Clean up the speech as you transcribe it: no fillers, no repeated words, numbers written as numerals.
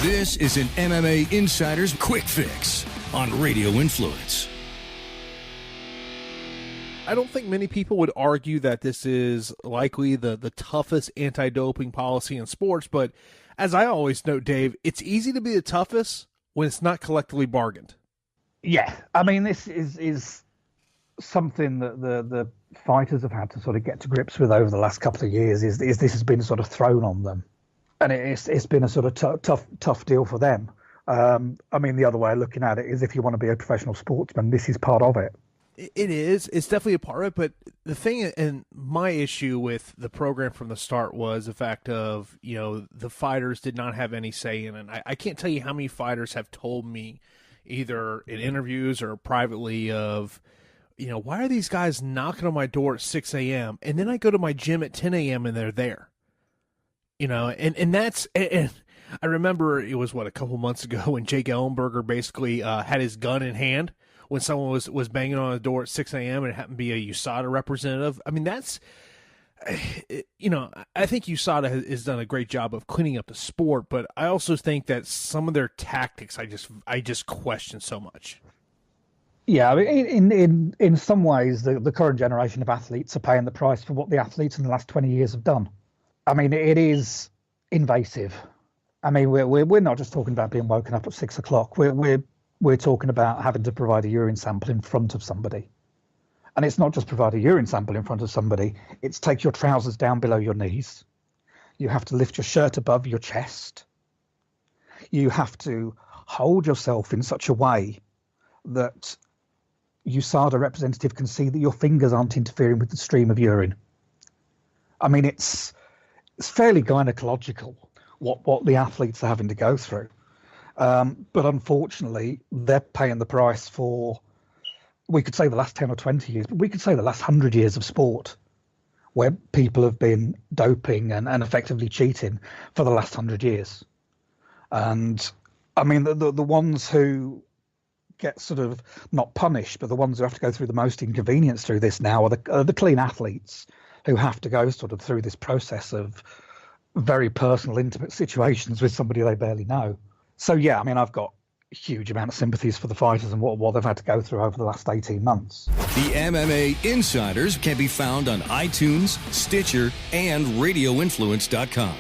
This is an MMA Insiders Quick Fix on Radio Influence. I don't think many people would argue that this is likely the toughest anti-doping policy in sports, but as I always note, Dave, it's easy to be the toughest when it's not collectively bargained. Yeah, I mean, this is something that the fighters have had to sort of get to grips with over the last couple of years, is this has been sort of thrown on them. And it's been a sort of tough deal for them. I mean, the other way of looking at it is if you want to be a professional sportsman, this is part of it. It is. It's definitely a part of it. But the thing, and my issue with the program from the start was the fact of, the fighters did not have any say in it. I can't tell you how many fighters have told me, either in interviews or privately, of, why are these guys knocking on my door at 6 a.m. and then I go to my gym at 10 a.m. and they're there. And that's, and I remember it was, a couple months ago when Jake Ellenberger basically had his gun in hand when someone was banging on the door at 6 a.m. and it happened to be a USADA representative. I mean, that's, I think USADA has done a great job of cleaning up the sport, but I also think that some of their tactics, I just question so much. Yeah, I mean, in some ways, the current generation of athletes are paying the price for what the athletes in the last 20 years have done. I mean, it is invasive. I mean, we're not just talking about being woken up at 6 o'clock. We're talking about having to provide a urine sample in front of somebody. And it's not just provide a urine sample in front of somebody. It's take your trousers down below your knees. You have to lift your shirt above your chest. You have to hold yourself in such a way that USADA representative can see that your fingers aren't interfering with the stream of urine. I mean, it's fairly gynecological what the athletes are having to go through. But unfortunately, they're paying the price for, we could say the last 10 or 20 years, but we could say the last 100 years of sport, where people have been doping and effectively cheating for the last 100 years. And I mean, the ones who get sort of not punished, but the ones who have to go through the most inconvenience through this now are the clean athletes who have to go sort of through this process of very personal, intimate situations with somebody they barely know. So, yeah, I mean, I've got a huge amount of sympathies for the fighters and what they've had to go through over the last 18 months. The MMA Insiders can be found on iTunes, Stitcher, and RadioInfluence.com.